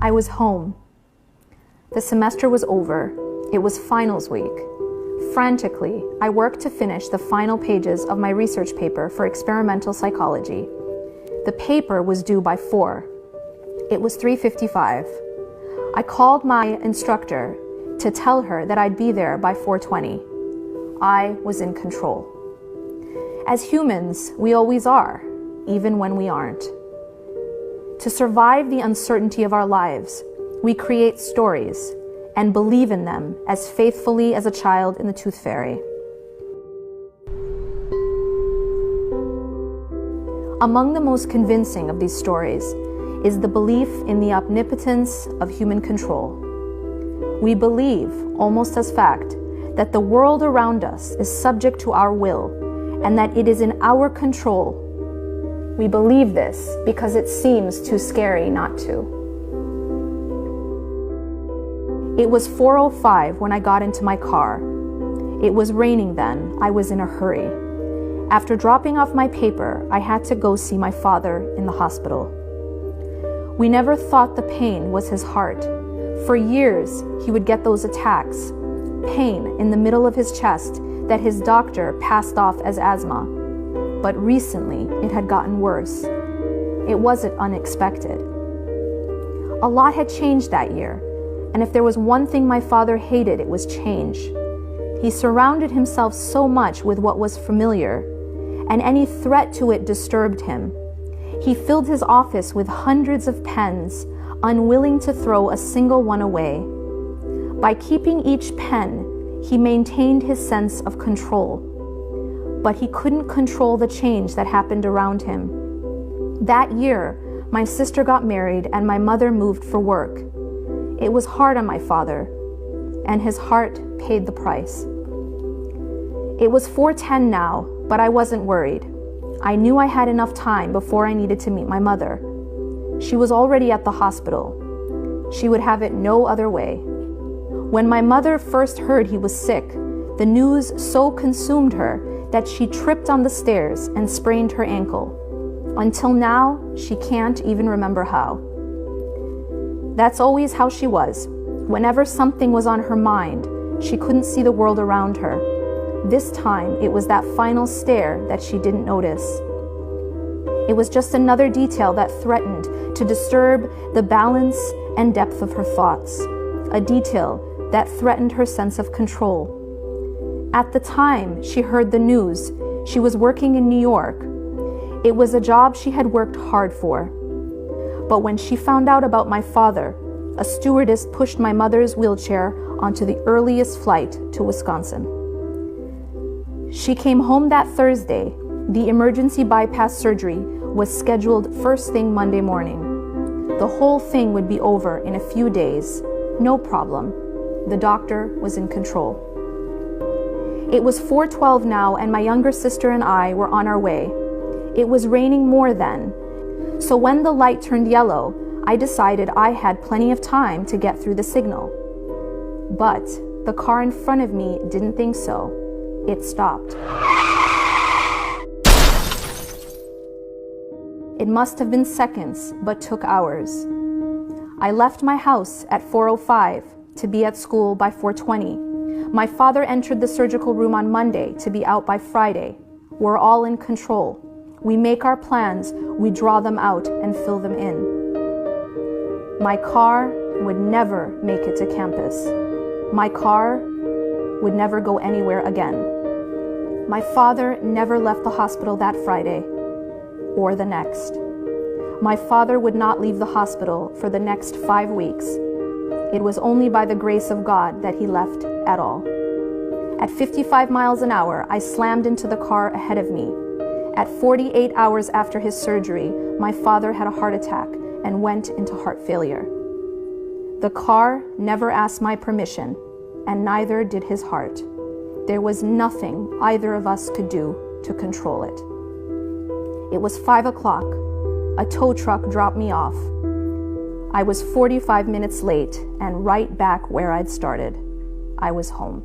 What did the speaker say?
I was home. The semester was over. It was finals week. Frantically, I worked to finish the final pages of my research paper for experimental psychology. The paper was due by 4. It was 3:55. I called my instructor to tell her that I'd be there by 4:20. I was in control. As humans, we always are, even when we aren't. To survive the uncertainty of our lives, we create stories and believe in them as faithfully as a child in the Tooth Fairy. Among the most convincing of these stories is the belief in the omnipotence of human control. We believe, almost as fact, that the world around us is subject to our will and that it is in our control. We believe this because it seems too scary not to. It was 4:05 when I got into my car. It was raining then. I was in a hurry. After dropping off my paper, I had to go see my father in the hospital. We never thought the pain was his heart. For years, he would get those attacks, pain in the middle of his chest that his doctor passed off as asthma. But recently, it had gotten worse. It wasn't unexpected. A lot had changed that year. And if there was one thing my father hated, it was change. He surrounded himself so much with what was familiar, and any threat to it disturbed him. He filled his office with hundreds of pens, unwilling to throw a single one away. By keeping each pen, he maintained his sense of control. But he couldn't control the change that happened around him. That year, my sister got married and my mother moved for work. It was hard on my father, and his heart paid the price. It was 4:10 now, but I wasn't worried. I knew I had enough time before I needed to meet my mother. She was already at the hospital. She would have it no other way. When my mother first heard he was sick, the news so consumed her that she tripped on the stairs and sprained her ankle. Until now, she can't even remember how. That's always how she was. Whenever something was on her mind, she couldn't see the world around her. This time, it was that final stare that she didn't notice. It was just another detail that threatened to disturb the balance and depth of her thoughts, a detail that threatened her sense of control. At the time she heard the news, she was working in New York. It was a job she had worked hard for. But when she found out about my father, a stewardess pushed my mother's wheelchair onto the earliest flight to Wisconsin. She came home that Thursday. The emergency bypass surgery was scheduled first thing Monday morning. The whole thing would be over in a few days. No problem. The doctor was in control. It was 4:12 now, and my younger sister and I were on our way. It was raining more then. So when the light turned yellow, I decided I had plenty of time to get through the signal. But the car in front of me didn't think so. It stopped. It must have been seconds, but took hours. I left my house at 4:05 to be at school by 4:20. My father entered the surgical room on Monday to be out by Friday. We're all in control. We make our plans, we draw them out and fill them in. My car would never make it to campus. My car would never go anywhere again. My father never left the hospital that Friday or the next. My father would not leave the hospital for the next 5 weeks. It was only by the grace of God that he left at all. At 55 miles an hour, I slammed into the car ahead of me. At 48 hours after his surgery, my father had a heart attack and went into heart failure. The car never asked my permission, and neither did his heart. There was nothing either of us could do to control it. It was 5 o'clock. A tow truck dropped me off. I was 45 minutes late and right back where I'd started. I was home.